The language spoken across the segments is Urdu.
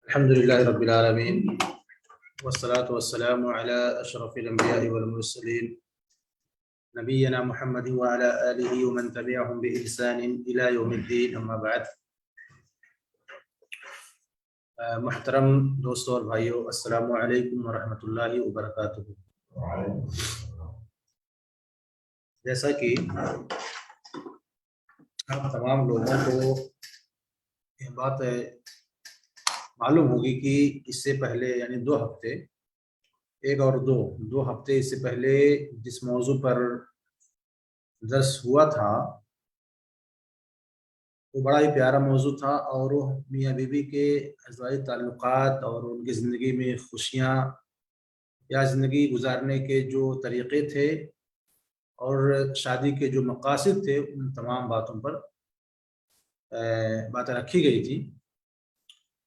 الحمد لله رب العالمين والصلاة والسلام على أشرف الأنبياء والمرسلين نبينا محمد وعلى آله ومن تبعهم بإحسان إلى يوم الدين أما بعد محترم دوستوں اور بھائیوں، السلام علیکم ورحمۃ اللہ وبرکاتہ۔ جیسا کہ آپ تمام لوگوں کو یہ بات معلوم ہوگی کہ اس سے پہلے یعنی 2 ہفتے دو ہفتے اس سے پہلے جس موضوع پر درس ہوا تھا وہ بڑا ہی پیارا موضوع تھا، اور وہ میاں بیوی کے ازواجی تعلقات اور ان کی زندگی میں خوشیاں یا زندگی گزارنے کے جو طریقے تھے اور شادی کے جو مقاصد تھے، ان تمام باتوں پر باتیں رکھی گئی تھی۔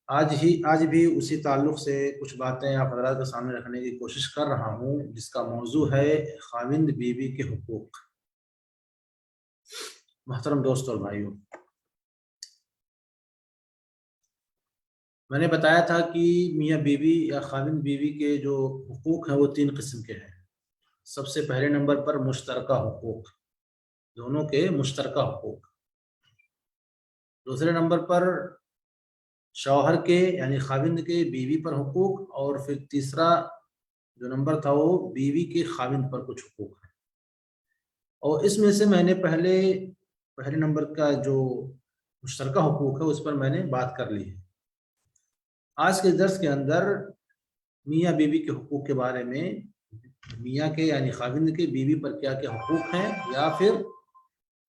آج بھی اسی تعلق سے کچھ باتیں آپ حضرات کے سامنے رکھنے کی کوشش کر رہا ہوں، جس کا موضوع ہے خاوند بیوی کے حقوق۔ محترم دوستوں اور بھائیوں، میں نے بتایا تھا کہ میاں بیوی یا خاوند بیوی کے جو حقوق ہیں وہ 3 قسم کے ہیں۔ سب سے پہلے نمبر پر مشترکہ حقوق، دونوں کے مشترکہ حقوق۔ دوسرے نمبر پر شوہر کے یعنی خاوند کے بیوی پر حقوق، اور پھر تیسرا جو نمبر تھا وہ بیوی کے خاوند پر کچھ حقوق ہیں۔ اور اس میں سے میں نے پہلے نمبر کا جو مشترکہ حقوق ہے اس پر میں نے بات کر لی ہے۔ آج کے درس کے اندر میاں بیوی کے حقوق کے بارے میں، میاں کے یعنی خاوند کے بیوی پر کیا کیا حقوق ہیں، یا پھر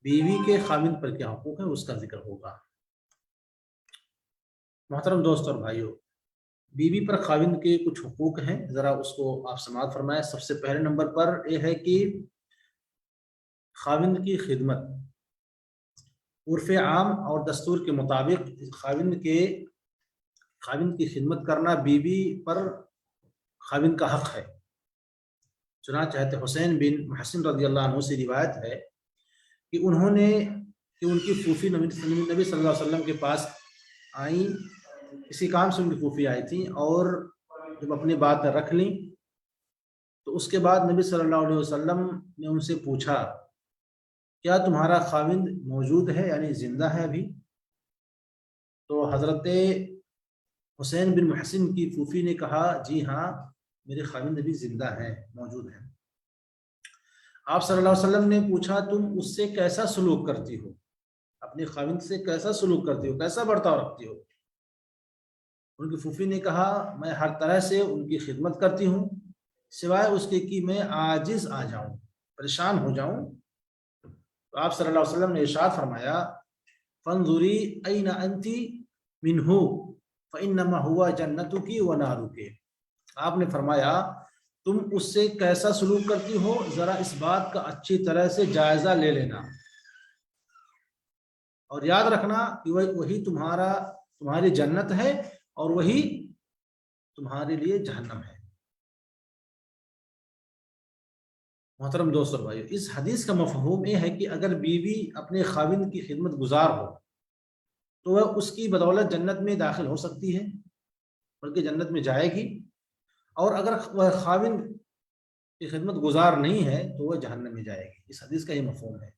بیوی کے خاوند پر کیا حقوق ہیں، اس کا ذکر ہوگا۔ محترم دوست اور بھائیوں، بیوی پر خاوند کے کچھ حقوق ہیں، ذرا اس کو آپ سماعت فرمائیں۔ سب سے پہلے نمبر پر یہ ہے کہ خاوند کی خدمت۔ عرف عام اور دستور کے مطابق خاوند کی خدمت کرنا بیوی پر خاوند کا حق ہے۔ چنانچہ حسین بن محسن رضی اللہ عنہ سے روایت ہے کہ ان کی پھوپھی نبی صلی اللہ علیہ وسلم کے پاس آئیں، اسی کام سے ان کی پھوپھی آئی تھیں، اور جب اپنی بات رکھ لیں تو اس کے بعد نبی صلی اللہ علیہ وسلم نے ان سے پوچھا، کیا تمہارا خاوند موجود ہے یعنی زندہ ہے ابھی؟ تو حضرت حسین بن محسن کی پھوپھی نے کہا، جی ہاں، میرے خاوند ابھی زندہ ہیں، موجود ہیں۔ آپ صلی اللہ علیہ وسلم نے پوچھا، تم اس سے کیسا سلوک کرتی ہو؟ اپنے خاوند سے کیسا سلوک کرتی ہو، کیسا برتاؤ رکھتی ہو؟ ان کی پھوپھی نے کہا، میں ہر طرح سے ان کی خدمت کرتی ہوں، سوائے اس کے کہ میں عاجز آ جاؤں، پریشان ہو جاؤں۔ تو آپ صلی اللہ علیہ وسلم نے ارشاد فرمایا، فانظری این انتی منہ فانما ہوا جنتک و نارک۔ آپ نے فرمایا، تم اس سے کیسا سلوک کرتی ہو، ذرا اس بات کا اچھی طرح سے جائزہ لے لینا، اور یاد رکھنا کہ وہی تمہاری جنت ہے اور وہی تمہارے لیے جہنم ہے۔ محترم دوست اور بھائیو، اس حدیث کا مفہوم یہ ہے کہ اگر بیوی اپنے خاوند کی خدمت گزار ہو تو وہ اس کی بدولت جنت میں داخل ہو سکتی ہے، بلکہ جنت میں جائے گی، اور اگر وہ خاوند کی خدمت گزار نہیں ہے تو وہ جہنم میں جائے گی۔ اس حدیث کا یہ مفہوم ہے،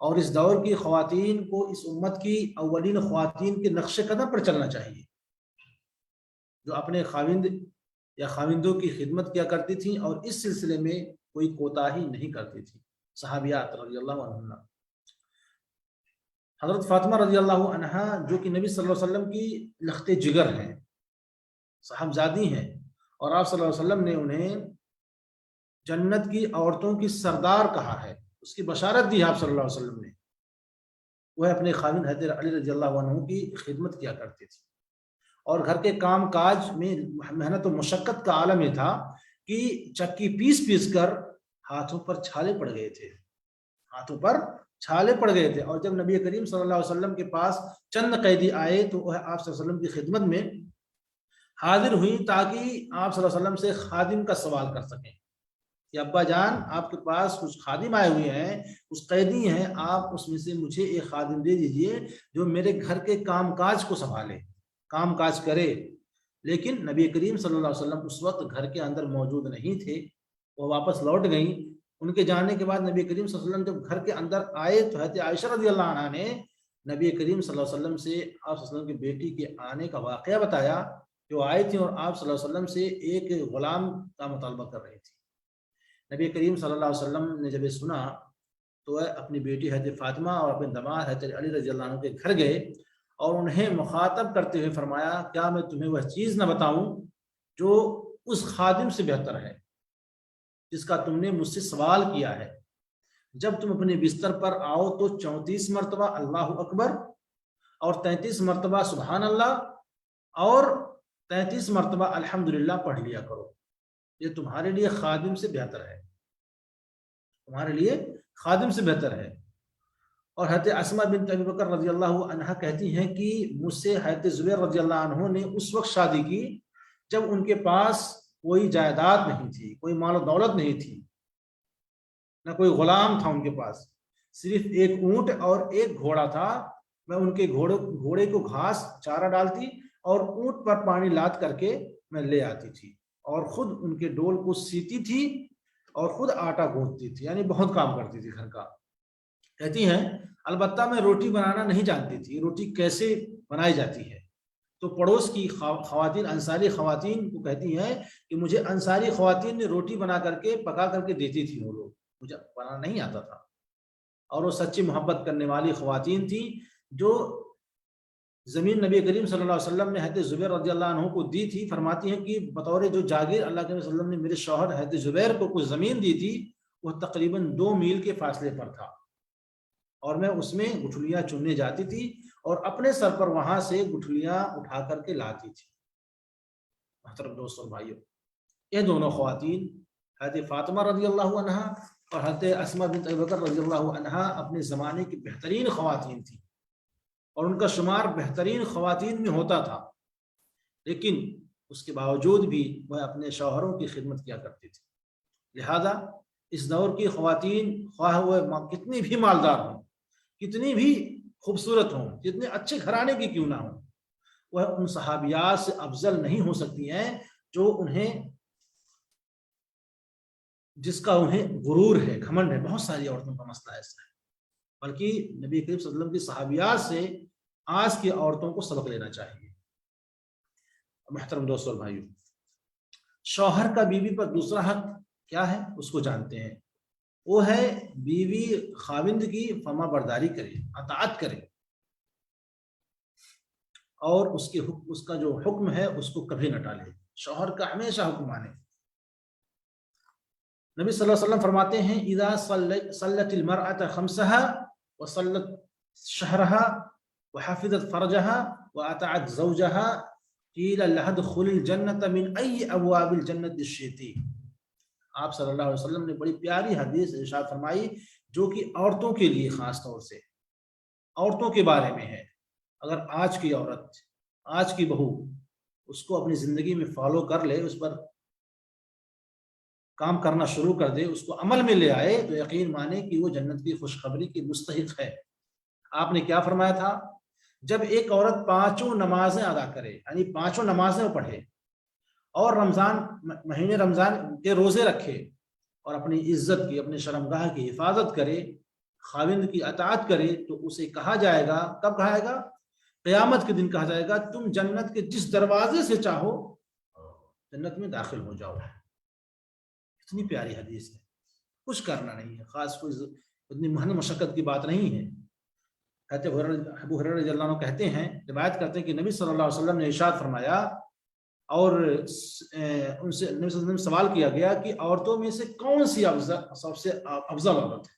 اور اس دور کی خواتین کو اس امت کی اولین خواتین کے نقش قدم پر چلنا چاہیے، جو اپنے خاوند یا خاوندوں کی خدمت کیا کرتی تھیں اور اس سلسلے میں کوئی کوتاہی نہیں کرتی تھی۔ صحابیات رضی اللہ عنہ، حضرت فاطمہ رضی اللہ عنہا جو کہ نبی صلی اللہ علیہ وسلم کی لخت جگر ہیں، صاحبزادی ہیں، اور آپ صلی اللہ علیہ وسلم نے انہیں جنت کی عورتوں کی سردار کہا ہے، اس کی بشارت دی ہے آپ صلی اللہ علیہ وسلم نے۔ وہ اپنے خاوند حضرت علی رضی اللہ عنہ کی خدمت کیا کرتی تھی، اور گھر کے کام کاج میں محنت و مشقت کا عالم یہ تھا کہ چکی پیس کر ہاتھوں پر چھالے پڑ گئے تھے، اور جب نبی کریم صلی اللہ علیہ وسلم کے پاس چند قیدی آئے تو وہ آپ صلی اللہ علیہ وسلم کی خدمت میں حاضر ہوئی تاکہ آپ صلی اللہ علیہ وسلم سے خادم کا سوال کر سکیں کہ ابا جان، آپ کے پاس کچھ خادم آئے ہوئے ہیں، کچھ قیدی ہیں، آپ اس میں سے مجھے ایک خادم دے دیجئے جو میرے گھر کے کام کاج کو سنبھالے، کام کاج کرے۔ لیکن نبی کریم صلی اللہ علیہ وسلم اس وقت گھر کے اندر موجود نہیں تھے، وہ واپس لوٹ گئیں۔ ان کے جانے کے بعد نبی کریم صلی اللہ علیہ وسلم جب گھر کے اندر آئے تو حضرت عائشہ رضی اللہ عنہا نے نبی کریم صلی اللہ علیہ وسلم سے آپ صلی اللہ علیہ وسلم کی بیٹی کے آنے کا واقعہ بتایا کہ وہ آئی تھی اور آپ صلی اللہ علیہ وسلم سے ایک غلام کا مطالبہ کر رہی تھی۔ نبی کریم صلی اللہ علیہ وسلم نے جب یہ سنا تو اپنی بیٹی حضرت فاطمہ اور اپنے داماد حضرت علی رضی اللہ عنہ کے گھر گئے اور انہیں مخاطب کرتے ہوئے فرمایا، کیا میں تمہیں وہ چیز نہ بتاؤں جو اس خادم سے بہتر ہے جس کا تم نے مجھ سے سوال کیا ہے؟ جب تم اپنے بستر پر آؤ تو 34 مرتبہ اللہ اکبر اور 33 مرتبہ سبحان اللہ اور 33 مرتبہ الحمدللہ پڑھ لیا کرو، یہ تمہارے لیے خادم سے بہتر ہے، تمہارے لیے خادم سے بہتر ہے۔ اور حضرت اسماء بنت ابی بکر رضی اللہ عنہا کہتی ہیں کہ مجھ سے حضرت زبیر رضی اللہ عنہ نے اس وقت شادی کی جب ان کے پاس کوئی جائیداد نہیں تھی، کوئی مال و دولت نہیں تھی، نہ کوئی غلام تھا ان کے پاس، صرف ایک اونٹ اور ایک گھوڑا تھا۔ میں ان کے گھوڑے کو گھاس چارہ ڈالتی اور اونٹ پر پانی لاد کر کے میں لے آتی تھی اور خود ان کے ڈول کو سیتی تھی اور خود آٹا گوندتی تھی، یعنی بہت کام کرتی تھی گھر کا۔ کہتی ہیں البتہ میں روٹی بنانا نہیں جانتی تھی، روٹی کیسے بنائی جاتی ہے، تو پڑوس کی خواتین، انصاری خواتین کو کہتی ہیں کہ مجھے انصاری خواتین نے روٹی بنا کر کے پکا کر کے دیتی تھی، وہ لوگ، مجھے بنانا نہیں آتا تھا۔ اور وہ سچی محبت کرنے والی خواتین تھیں جو زمین نبی کریم صلی اللہ علیہ وسلم نے حضرت زبیر رضی اللہ عنہ کو دی تھی۔ فرماتی ہیں کہ بطور جو جاگیر اللہ کے نبی صلی اللہ علیہ وسلم نے میرے شوہر حضرت زبیر کو کچھ زمین دی تھی، وہ تقریباً 2 میل کے فاصلے پر تھا اور میں اس میں گٹھلیاں چننے جاتی تھی اور اپنے سر پر وہاں سے گٹھلیاں اٹھا کر کے لاتی تھی۔ محترم دوستوں اور بھائیوں، یہ دونوں خواتین حضرت فاطمہ رضی اللہ عنہا اور حضرت اسماء بنت ابی بکر رضی اللہ عنہا اپنے زمانے کی بہترین خواتین تھیں اور ان کا شمار بہترین خواتین میں ہوتا تھا، لیکن اس کے باوجود بھی وہ اپنے شوہروں کی خدمت کیا کرتی تھی۔ لہذا اس دور کی خواتین خواہ وہ کتنی بھی مالدار ہوں، کتنی بھی خوبصورت ہوں، کتنے اچھے گھرانے کی کیوں نہ ہوں، وہ ان صحابیات سے افضل نہیں ہو سکتی ہیں جو جس کا انہیں غرور ہے، گھمنڈ ہے۔ بہت ساری عورتوں کا مسئلہ ایسا ہے، بلکہ نبی کریم صلی اللہ علیہ وسلم کی صحابیات سے آج کی عورتوں کو سبق لینا چاہیے۔ محترم دوستوں اور بھائیوں، شوہر کا بیوی پر دوسرا حق کیا ہے اس کو جانتے ہیں، وہ ہے بیوی خاوند کی فرما برداری کرے، اطاعت کرے اور اس کا جو حکم ہے اس کو کبھی نہ ٹالے، شوہر کا ہمیشہ حکم مانے۔ نبی صلی اللہ علیہ وسلم فرماتے ہیں اذا صلت المرأة خمسها وصلت شهرها وحفظت فرجها واطاعت زوجها قیل لها ادخل الجنة من اي ابواب الجنة شئت۔ آپ صلی اللہ علیہ وسلم نے بڑی پیاری حدیث ارشاد فرمائی جو کہ عورتوں کے لیے خاص طور سے عورتوں کے بارے میں ہے۔ اگر آج کی عورت، آج کی بہو اس کو اپنی زندگی میں فالو کر لے، اس پر کام کرنا شروع کر دے، اس کو عمل میں لے آئے، تو یقین مانے کہ وہ جنت کی خوشخبری کی مستحق ہے۔ آپ نے کیا فرمایا تھا؟ جب ایک عورت 5 نمازیں ادا کرے، یعنی 5 نمازیں پڑھے اور مہینے رمضان کے روزے رکھے اور اپنی عزت کی، اپنے شرمگاہ کی حفاظت کرے، خاوند کی اطاعت کرے، تو اسے کہا جائے گا، کب کہا جائے گا؟ قیامت کے دن کہا جائے گا تم جنت کے جس دروازے سے چاہو جنت میں داخل ہو جاؤ۔ اتنی پیاری حدیث ہے، کچھ کرنا نہیں ہے، خاص کوئی اتنی محنت مشقت کی بات نہیں ہے۔ ابو ہریرہ رضی اللہ عنہ کہتے ہیں، روایت کرتے ہیں کہ نبی صلی اللہ علیہ وسلم نے ارشاد فرمایا اور ان سے نبی صلی اللہ علیہ وسلم سوال کیا گیا کہ عورتوں میں سے کون سی سب سے افضل عورت ہے،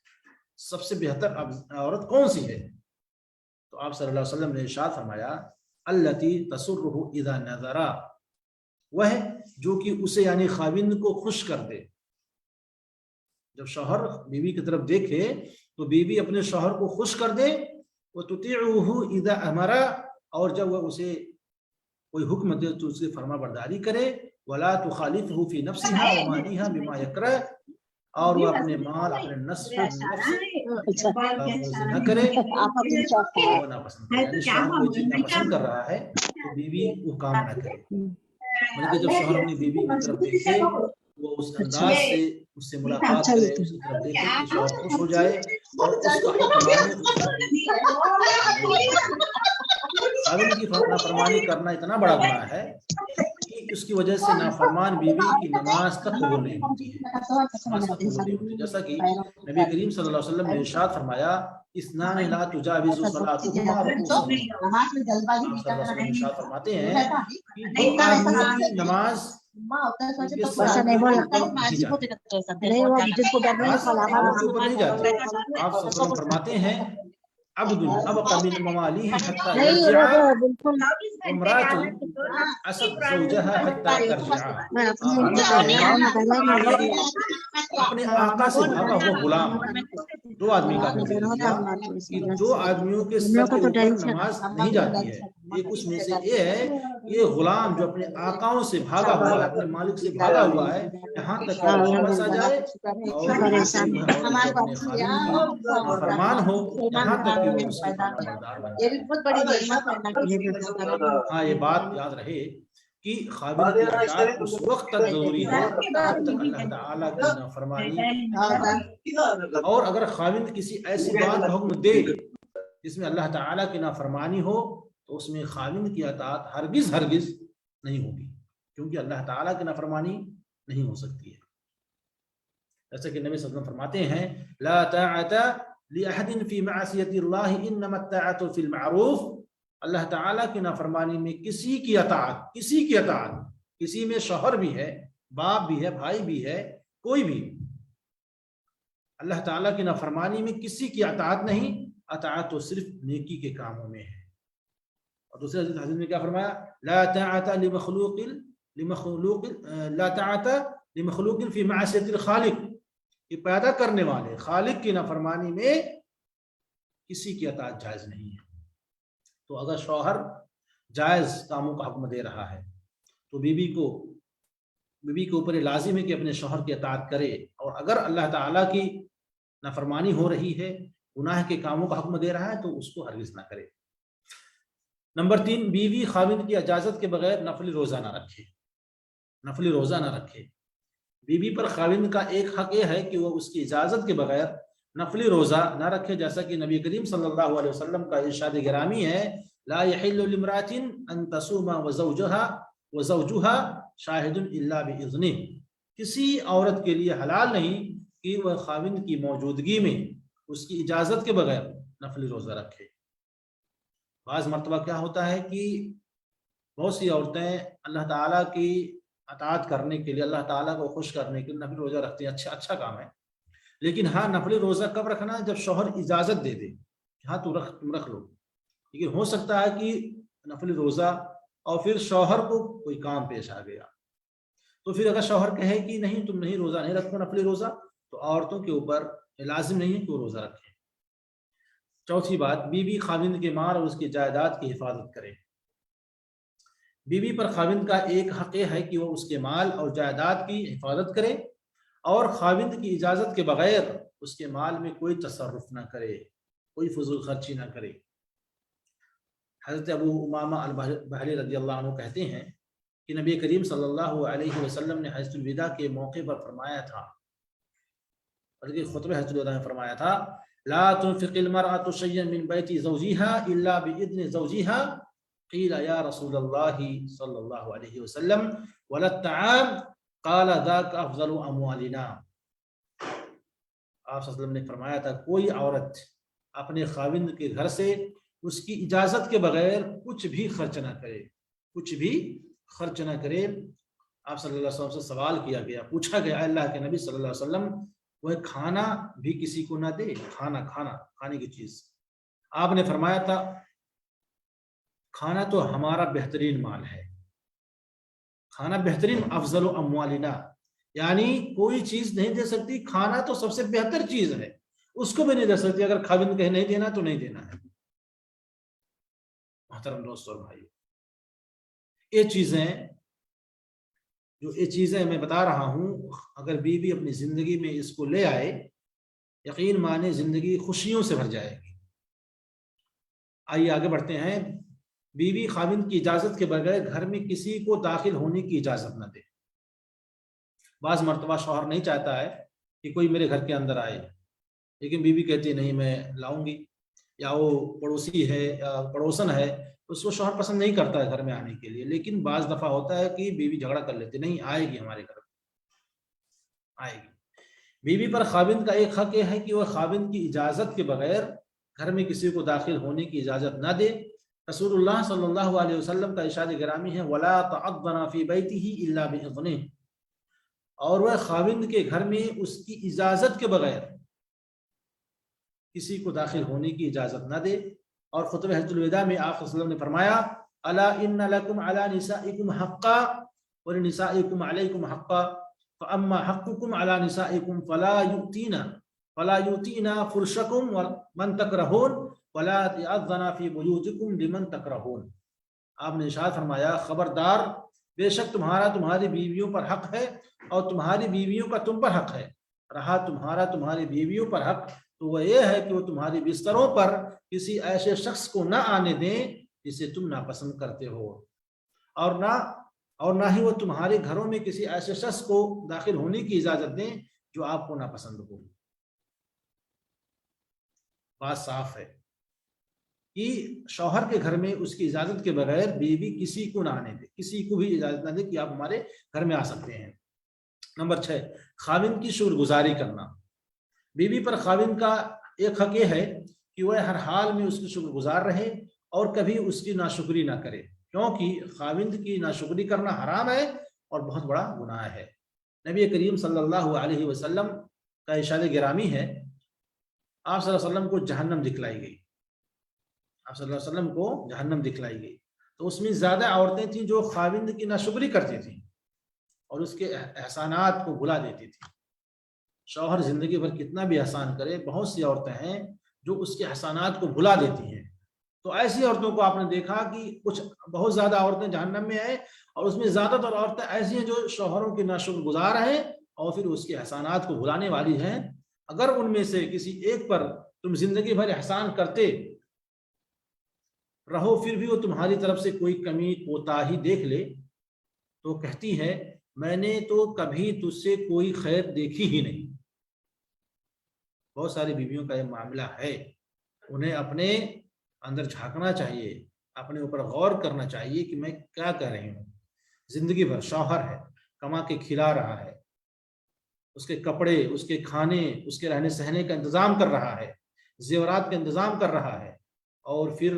سب سے بہتر عورت کون سی ہے؟ تو آپ صلی اللہ علیہ وسلم نے ارشاد فرمایا التی تسرہ اذا نظر، وہ ہے جو کہ اسے یعنی خاوند کو خوش کر دے۔ جب شوہر بیوی کی طرف دیکھے تو بیوی اپنے شوہر کو خوش کر دے، وتطیعہ اذا امر، اور جب وہ اسے کوئی حکم دے تو اس کی فرما برداری کرے، ولا تخالفہ فی نفسہا ومالہا بما یکرہ، اور وہ اپنے مال، اپنے نفس نہ کرے وہ ناپسند کرے، یعنی شوہر کوئی چیز ناپسند کر رہا ہے تو بیوی وہ کام نہ کرے۔ بلکہ جب شوہر اپنی بیوی کی طرف دیکھے وہ اس انداز سے اس سے ملاقات کرے، اس کی طرف دیکھے کہ شوہر خوش ہو جائے اور اس کا حق مانے، اس کا خاوند کی نافرمانی کرنا اتنا بڑا گناہ ہے کہ اس کی وجہ سے نافرمان بیوی کی نماز تک قبول نہیں ہوتی ہے، نماز تک قبول نہیں ہوتی، جیسا کہ نبی کریم صلی اللہ علیہ وسلم نے ارشاد فرمایا اثنان لا تجاوز صلاتهما رؤوسهما، آپ صلی اللہ علیہ وسلم ارشاد فرماتے ہیں کہ دو آدمیوں کی نماز ان کے سر کے اوپر نہیں جاتی، نماز ان کے اوپر نہیں جاتی۔ آپ صلی اللہ علیہ وسلم فرماتے ہیں عبد ابقى من ممالیہ حتى یرجع وامرأة عصت زوجها حتى ترجع، اپنے آقا سے بھاگا ہوا غلام، دو آدمی کا آپ نے ذکر کیا کہ دو آدمیوں کے سر کے اوپر نماز نہیں جاتی ہے، ایک اس میں سے یہ ہے یہ غلام جو اپنے آقاؤں سے بھاگا ہوا ہے، اپنے مالک سے بھاگا ہوا ہے، یہاں تک کہ واپس آ جائے اور اپنے خاوند کی فرمان ہو، یہاں تک کہ وہ اس کی فرمانبردار بن جائے۔ ہاں یہ بات یاد رہے کہ خاوند کی اطاعت اس وقت تک ضروری ہے جب تک اللہ تعالیٰ کی نافرمانی، اور اگر خاوند کسی ایسی بات کا حکم دے جس میں اللہ تعالیٰ کی نافرمانی ہو تو اس میں خاوند کی اطاعت ہرگز نہیں ہوگی، کیونکہ اللہ تعالیٰ کی نافرمانی نہیں ہو سکتی ہے۔ جیسا کہ نبی صلی اللہ علیہ وسلم فرماتے ہیں لا طاعت لأحد فی معصیت اللہ انما الطاعت فی المعروف، اللہ تعالیٰ کی نافرمانی میں کسی کی اطاعت، کسی میں شوہر بھی ہے، باپ بھی ہے، بھائی بھی ہے، کوئی بھی، اللہ تعالیٰ کی نافرمانی میں کسی کی اطاعت نہیں، اطاعت تو صرف نیکی کے کاموں میں ہے۔ اور دوسرے حدیث میں کیا فرمایا لا طاعت لمخلوق فی معصیت الخالق، یہ پیدا کرنے والے خالق کی نافرمانی میں کسی کی اطاعت جائز نہیں ہے۔ تو اگر شوہر جائز کاموں کا حکم دے رہا ہے تو بیوی کے اوپر لازم ہے کہ اپنے شوہر کی اطاعت کرے، اور اگر اللہ تعالیٰ کی نافرمانی ہو رہی ہے، گناہ کے کاموں کا حکم دے رہا ہے تو اس کو ہرگز نہ کرے۔ نمبر 3، بیوی خاوند کی اجازت کے بغیر نفلی روزہ نہ رکھے۔ بیوی پر خاوند کا ایک حق یہ ہے کہ وہ اس کی اجازت کے بغیر نفلی روزہ نہ رکھے، جیسا کہ نبی کریم صلی اللہ علیہ وسلم کا ارشاد گرامی ہے لا يحل لامرأة ان تصوم وزوجها شاہد الا باذنه، کسی عورت کے لیے حلال نہیں کہ وہ خاوند کی موجودگی میں اس کی اجازت کے بغیر نفلی روزہ رکھے۔ بعض مرتبہ کیا ہوتا ہے کہ بہت سی عورتیں اللہ تعالیٰ کی اطاعت کرنے کے لیے، اللہ تعالیٰ کو خوش کرنے کے لیے نفلی روزہ رکھتی ہیں، اچھا کام ہے، لیکن ہاں نفلی روزہ کب رکھنا ہے؟ جب شوہر اجازت دے دے کہ ہاں تم رکھ لو۔ لیکن ہو سکتا ہے کہ نفلی روزہ اور پھر شوہر کو کوئی کام پیش آ گیا، تو پھر اگر شوہر کہے کہ نہیں تم نہیں روزہ نہیں رکھو نفلی روزہ، تو عورتوں کے اوپر لازم نہیں ہے کہ وہ روزہ رکھیں۔ چوتھی بات، بیوی خاوند کے مال اور اس کی جائیداد کی حفاظت کرے۔ بیوی پر خاوند کا ایک حق ہے کہ وہ اس کے مال اور جائیداد کی حفاظت کرے اور خاوند کی اجازت کے بغیر اس کے مال میں کوئی تصرف نہ کرے، کوئی فضول خرچی نہ کرے۔ حضرت ابو امامہ الباہلی رضی اللہ عنہ کہتے ہیں کہ نبی کریم صلی اللہ علیہ وسلم نے حجۃ الوداع کے موقع پر فرمایا تھا، بلکہ خطبہ حجۃ الوداع میں فرمایا تھا لا تنفق المرأة شيئا من بيت زوجها الا باذن زوجها قیل یا رسول اللہ صلی اللہ علیہ وسلم ولا الطعام قال ذاک افضل اموالنا۔ آپ صلی اللہ علیہ وسلم نے فرمایا تھا کوئی عورت اپنے خاوند کے گھر سے اس کی اجازت کے بغیر کچھ بھی خرچ نہ کرے۔ آپ صلی اللہ علیہ وسلم سے سوال کیا گیا، پوچھا گیا اللہ کے نبی صلی اللہ علیہ وسلم وہ کھانا بھی کسی کو نہ دے، کھانے کی چیز۔ آپ نے فرمایا تھا کھانا تو ہمارا بہترین مال ہے، کھانا بہترین افضل اموالنا، یعنی کوئی چیز نہیں دے سکتی، کھانا تو سب سے بہتر چیز ہے، اس کو بھی نہیں دے سکتی۔ اگر خاوند کہے نہیں دینا تو نہیں دینا ہے۔ محترم دوستوں اور بھائی، یہ چیزیں میں بتا رہا ہوں، اگر بیوی اپنی زندگی میں اس کو لے آئے، یقین مانے زندگی خوشیوں سے بھر جائے گی۔ آئیے آگے بڑھتے ہیں۔ بیوی خاوند کی اجازت کے بغیر گھر میں کسی کو داخل ہونے کی اجازت نہ دے۔ بعض مرتبہ شوہر نہیں چاہتا ہے کہ کوئی میرے گھر کے اندر آئے، لیکن بیوی کہتی ہے نہیں میں لاؤں گی، یا وہ پڑوسی ہے یا پڑوسن ہے، اس کو شوہر پسند نہیں کرتا ہے گھر میں آنے کے لیے، لیکن بعض دفعہ ہوتا ہے کہ بیوی جھگڑا کر لیتی نہیں آئے گی ہمارے گھر آئے گی۔ بیوی پر خاوند کا ایک حق یہ ہے کہ وہ خاوند کی اجازت کے بغیر گھر میں کسی کو داخل ہونے کی اجازت نہ دے۔ رسول اللہ صلی اللہ علیہ وسلم کا ارشاد گرامی ہے وَلَا تَعَضَّنَا فِي بَيْتِهِ إِلَّا بِإِذْنِهِ، اور وہ خاوند کے گھر میں اس کی اجازت کے بغیر کسی کو داخل ہونے کی اجازت نہ دے۔ اور خطبہ حجۃ الوداع میں آپ صلی اللہ علیہ وسلم نے فرمایا الا ان لکم علی نسائکم حقا ولنسائکم علیکم حقا فاما حقکم علی نسائکم فلا یؤتینا فرشکم من تکرہون ولا یأذنا فی بیوتکم لمن تکرہون۔ آپ نے ارشاد فرمایا خبردار، بے شک تمہاری بیویوں پر حق ہے اور تمہاری بیویوں کا تم پر حق ہے۔ رہا تمہاری بیویوں پر حق تو وہ یہ ہے کہ وہ تمہاری بستروں پر کسی ایسے شخص کو نہ آنے دیں جسے تم ناپسند کرتے ہو، اور نہ ہی وہ تمہارے گھروں میں کسی ایسے شخص کو داخل ہونے کی اجازت دیں جو آپ کو ناپسند ہو۔ بات صاف ہے کہ شوہر کے گھر میں اس کی اجازت کے بغیر بیوی کسی کو نہ آنے دے، کسی کو بھی اجازت نہ دے کہ آپ ہمارے گھر میں آ سکتے ہیں۔ نمبر 6، خاوند کی شکر گزاری کرنا۔ بیوی پر خاوند کا ایک حق یہ ہے کہ وہ ہر حال میں اس کی شکر گزار رہے اور کبھی اس کی ناشکری نہ کرے، کیونکہ خاوند کی ناشکری کرنا حرام ہے اور بہت بڑا گناہ ہے۔ نبی کریم صلی اللہ علیہ وسلم کا ارشاد گرامی ہے آپ صلی اللہ علیہ وسلم کو جہنم دکھلائی گئی، آپ صلی اللہ علیہ وسلم کو جہنم دکھلائی گئی، تو اس میں زیادہ عورتیں تھیں جو خاوند کی ناشکری کرتی تھیں اور اس کے احسانات کو بھلا دیتی تھیں۔ شوہر زندگی بھر کتنا بھی احسان کرے، بہت سی عورتیں ہیں جو اس کے احسانات کو بھلا دیتی ہیں، تو ایسی عورتوں کو آپ نے دیکھا کہ کچھ بہت زیادہ عورتیں جہنم میں ہیں، اور اس میں زیادہ تر عورتیں ایسی ہیں جو شوہروں کی ناشکر گزار ہیں اور پھر اس کے احسانات کو بھلانے والی ہیں۔ اگر ان میں سے کسی ایک پر تم زندگی بھر احسان کرتے رہو پھر بھی وہ تمہاری طرف سے کوئی کمی کوتاہی دیکھ لے تو کہتی ہے میں نے تو کبھی تجھ سے کوئی خیر دیکھی ہی نہیں۔ بہت ساری بیویوں کا یہ معاملہ ہے، انہیں اپنے اندر جھانکنا چاہیے، اپنے اوپر غور کرنا چاہیے کہ میں کیا کر رہی ہوں۔ زندگی بھر شوہر ہے، کما کے کھلا رہا ہے، اس کے کپڑے، اس کے کھانے، اس کے رہنے سہنے کا انتظام کر رہا ہے، زیورات کا انتظام کر رہا ہے، اور پھر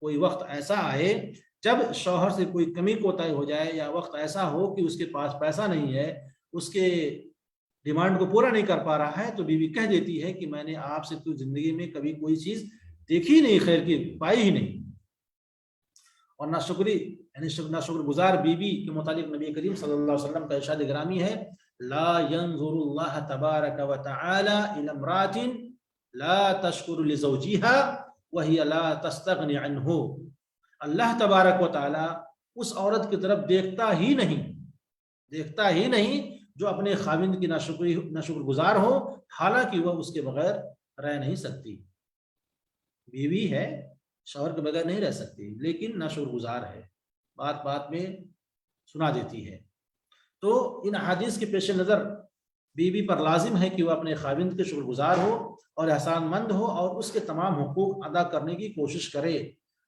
کوئی وقت ایسا آئے جب شوہر سے کوئی کمی کوتاہی ہو جائے، یا وقت ایسا ہو کہ اس کے پاس پیسہ نہیں ہے، اس کے ڈیمانڈ کو پورا نہیں کر پا رہا ہے، تو بیوی کہہ دیتی ہے کہ میں نے آپ سے تو زندگی میں کبھی کوئی چیز دیکھی نہیں، خیر کی پائی ہی نہیں۔ اور ناشکری یعنی ناشکر گزار بیوی کے متعلق نبی کریم صلی اللہ علیہ وسلم کا ارشاد گرامی ہے لا ينظر اللہ تبارک و تعالی الی امرأۃ لا تشکر لزوجها وهي لا تستغنی عنہ۔ اللہ تبارک و تعالی اس عورت کی طرف دیکھتا ہی نہیں جو اپنے خاوند کی ناشکر گزار ہو، حالانکہ وہ اس کے بغیر رہ نہیں سکتی۔ بیوی ہے، شوہر کے بغیر نہیں رہ سکتی، لیکن ناشکر گزار ہے، بات بات میں سنا دیتی ہے۔ تو ان احادیث کے پیش نظر بیوی پر لازم ہے کہ وہ اپنے خاوند کے شکر گزار ہو اور احسان مند ہو اور اس کے تمام حقوق ادا کرنے کی کوشش کرے۔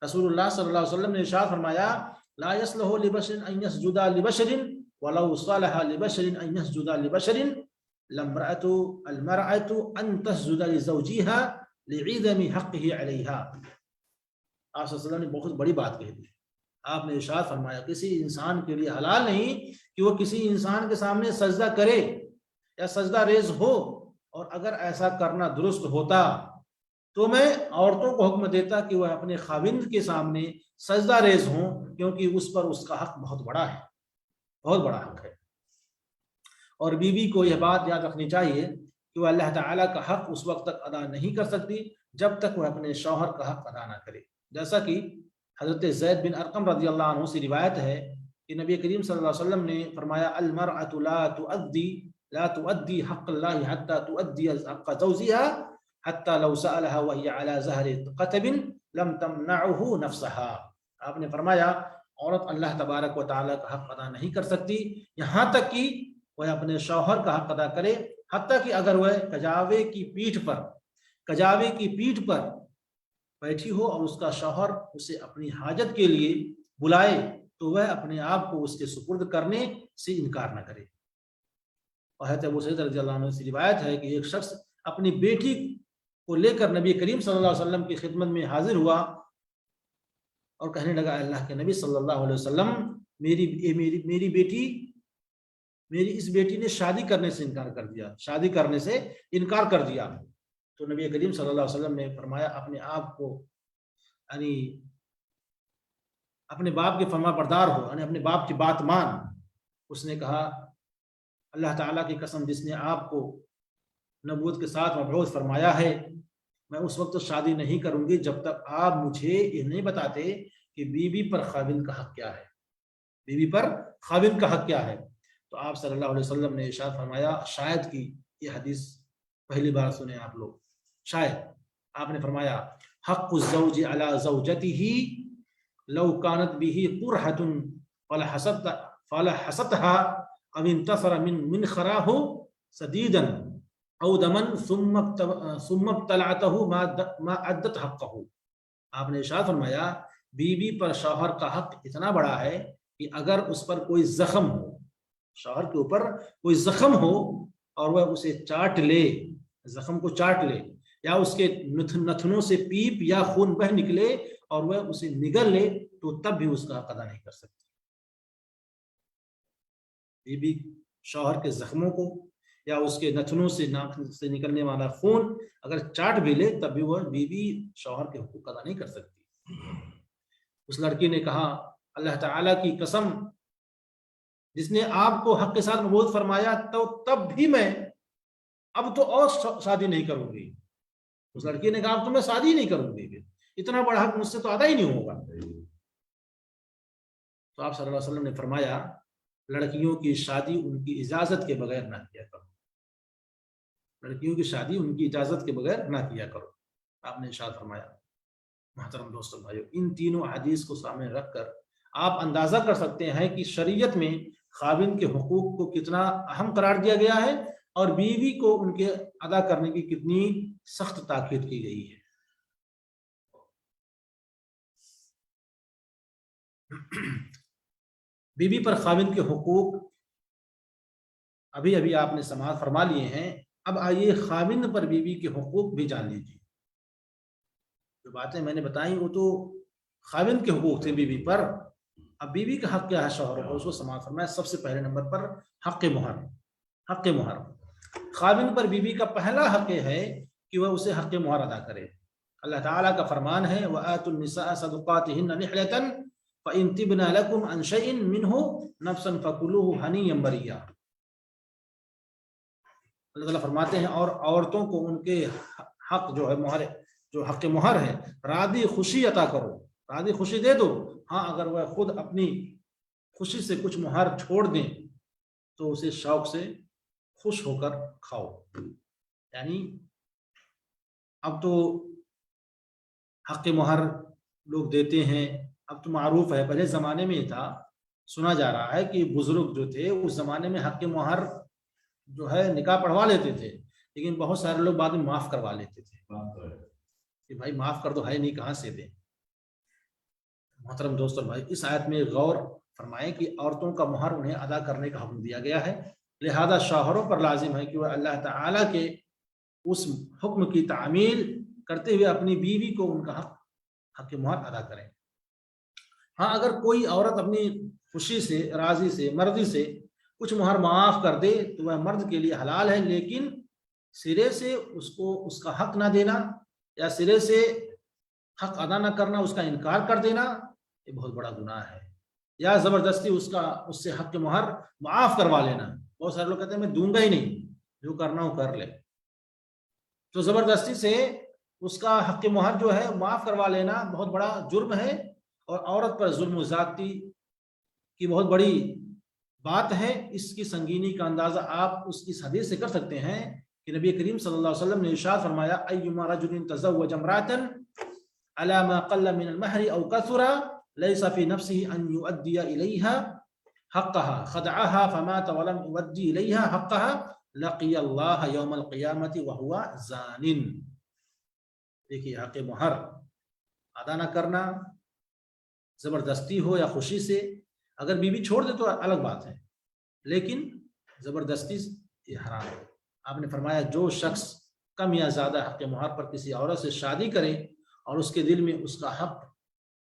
رسول اللہ صلی اللہ علیہ وسلم نے ارشاد فرمایا لا يصلح لبشر ان يسجد لبشر ولو صلح لبشر ان يسجد لبشر المرأة ان تسجد لزوجها لعظم حقه علیہا۔ آپ صلی اللہ علیہ وسلم نے بہت بڑی بات کہی تھی، آپ نے ارشاد فرمایا کسی انسان کے لیے حلال نہیں کہ وہ کسی انسان کے سامنے سجدہ کرے یا سجدہ ریز ہو، اور اگر ایسا کرنا درست ہوتا تو میں عورتوں کو حکم دیتا کہ وہ اپنے خاوند کے سامنے سجدہ ریز ہوں، کیونکہ اس پر اس کا حق بہت بڑا ہے، بہت بڑا حق ہے۔ اور بیوی کو یہ بات یاد رکھنی چاہیے کہ وہ اللہ تعالیٰ کا حق اس وقت تک ادا نہیں کر سکتی جب تک وہ اپنے شوہر کا حق ادا نہ کرے، جیسا کہ حضرت زید بن ارقم رضی اللہ عنہ سے روایت ہے کہ نبی کریم صلی اللہ علیہ وسلم نے فرمایا المرأة لا تؤدي حق الله حتى تؤدي حق زوجها حتى لو سألها وهي على زهر قتب لم تمنعه نفسها۔ آپ نے فرمایا عورت اللہ تبارک و تعالیٰ کا حق ادا نہیں کر سکتی یہاں تک کہ وہ اپنے شوہر کا حق ادا کرے، حتیٰ کہ اگر وہ کجاوے کی پیٹھ پر بیٹھی ہو اور اس کا شوہر اسے اپنی حاجت کے لیے بلائے تو وہ اپنے آپ کو اس کے سپرد کرنے سے انکار نہ کرے۔ اور حضرت ابو سعید رضی اللہ عنہ سے روایت ہے کہ ایک شخص اپنی بیٹی کو لے کر نبی کریم صلی اللہ علیہ وسلم کی خدمت میں حاضر ہوا اور کہنے لگا اللہ کے نبی صلی اللہ علیہ وسلم، میری اس بیٹی نے شادی کرنے سے انکار کر دیا۔ تو نبی کریم صلی اللہ علیہ وسلم نے فرمایا اپنے آپ کو یعنی اپنے باپ کے فرما بردار ہو، یعنی اپنے باپ کی بات مان۔ اس نے کہا اللہ تعالیٰ کی قسم جس نے آپ کو نبوت کے ساتھ مبعوث فرمایا ہے، میں اس وقت شادی نہیں کروں گی جب تک آپ مجھے یہ نہیں بتاتے کہ بیوی پر خاوند کا حق کیا ہے۔ تو آپ صلی اللہ علیہ وسلم نے ارشاد فرمایا، شاید کی یہ حدیث پہلی بار سنے آپ لوگ، شاید آپ نے فرمایا حق الزوج علی زوجته لو كانت به قرحة فلحستها او انتصر من خراه سديدا او دما ثم ابتلعته ما عدت حقه۔ آپ نے ارشاد فرمایا بیوی پر شوہر کا حق اتنا بڑا ہے کہ اگر اس پر کوئی زخم ہو، شوہر کے اوپر کوئی زخم ہو اور وہ اسے زخم کو چاٹ لے یا اس کے نتنوں سے پیپ یا خون بہ نکلے اور وہ اسے نگل لے تو تب بھی اس کا حق ادا نہیں کر سکتی۔ بیوی شوہر کے زخموں کو یا اس کے نتنوں سے نکلنے والا خون اگر چاٹ بھی لے تب بھی وہ بیوی شوہر کے حقوق ادا نہیں کر سکتی۔ اس لڑکی نے کہا اللہ تعالیٰ کی قسم جس نے آپ کو حق کے ساتھ مبعوث فرمایا تو تب بھی میں اب تو اور شادی نہیں کروں گی۔ اس لڑکی نے کہا اب تو میں شادی نہیں کروں گی، اتنا بڑا حق مجھ سے تو ادا ہی نہیں ہوگا۔ تو آپ صلی اللہ علیہ وسلم نے فرمایا لڑکیوں کی شادی ان کی اجازت کے بغیر نہ کیا کرو۔ آپ نے ارشاد فرمایا محترم دوستو بھائیو، ان تینوں حدیث کو سامنے رکھ کر آپ اندازہ کر سکتے ہیں کہ شریعت میں خاوند کے حقوق کو کتنا اہم قرار دیا گیا ہے اور بیوی کو ان کے ادا کرنے کی کتنی سخت تاکید کی گئی ہے۔ بیوی پر خاوند کے حقوق ابھی آپ نے سماعت فرما لیے ہیں، اب آئیے خاوند پر بیوی کے حقوق بھی جان لیجیے۔ جو باتیں میں نے بتائیں وہ تو خاوند کے حقوق تھے بیوی پر، اب بیوی کا حق کیا ہے شوہر پر، اس کو سماعت فرمایا۔ سب سے پہلے نمبر پر حق مہر۔ خاوند پر بیوی کا پہلا حق یہ ہے کہ وہ اسے حق مہر ادا کرے۔ اللہ تعالیٰ کا فرمان ہے وَآتُوا النِّسَاءَ صَدُقَاتِهِنَّ نِحْلَةً فَإِن تِبْنَ لَكُمْ عَنْ شَيْءٍ مِّنْهُ نَفْسًا فَكُلُوهُ هَنِيًّا مَرِيًّا۔ اللہ تعالیٰ فرماتے ہیں اور عورتوں کو ان کے حق جو ہے مہر، جو حق مہر ہے، راضی خوشی عطا کرو، راضی خوشی دے دو۔ ہاں اگر وہ خود اپنی خوشی سے کچھ مہر چھوڑ دیں تو اسے شوق سے خوش ہو کر کھاؤ۔ یعنی اب تو حق مہر لوگ دیتے ہیں، اب تو معروف ہے، پہلے زمانے میں تھا، سنا جا رہا ہے کہ بزرگ جو تھے اس زمانے میں حق مہر جو ہے نکاح پڑھوا لیتے تھے، لیکن بہت سارے لوگ بعد میں معاف کروا لیتے تھے کہ بھائی معاف کر دو، ہے نہیں کہاں سے دیں۔ محترم دوستو بھائی، اس آیت میں غور فرمائیں کہ عورتوں کا مہر انہیں ادا کرنے کا حکم دیا گیا ہے، لہذا شوہروں پر لازم ہے کہ وہ اللہ تعالیٰ کے اس حکم کی تعمیل کرتے ہوئے اپنی بیوی کو ان کا حق مہر ادا کریں۔ ہاں اگر کوئی عورت اپنی خوشی سے، راضی سے، مرضی سے کچھ مہر معاف کر دے تو وہ مرد کے لیے حلال ہے، لیکن سرے سے اس کو اس کا حق نہ دینا یا سرے سے حق ادا نہ کرنا، اس کا انکار کر دینا، یہ بہت بڑا گناہ ہے۔ یا زبردستی اس سے حق مہر معاف کروا لینا۔ بہت سارے لوگ کہتے ہیں میں دوں گا ہی نہیں، جو کرنا ہو کر لے، تو زبردستی سے اس کا حق مہر جو ہے معاف کروا لینا بہت بڑا جرم ہے، اور عورت پر ظلم و زیادتی کی بہت بڑی بات ہے۔ اس کی سنگینی کا اندازہ آپ اس حدیث سے کر سکتے ہیں کہ نبی کریم صلی اللہ علیہ وسلم نے ارشاد فرمایا ایما رجل تزوج امرأة على ما قل من المہر او کثر ليس في نفسه أن يؤدي إليها حقها خدعها فمات ولم يؤدي إليها حقها لقي الله يوم القيامة وهو زان. دیکھیے حق مہر ادا نہ کرنا زبردستی ہو یا خوشی سے، اگر بیوی چھوڑ دے تو الگ بات ہے، لیکن زبردستی یہ حرام ہے۔ آپ نے فرمایا جو شخص کم یا زیادہ حق مہر پر کسی عورت سے شادی کرے اور اس کے دل میں اس کا حق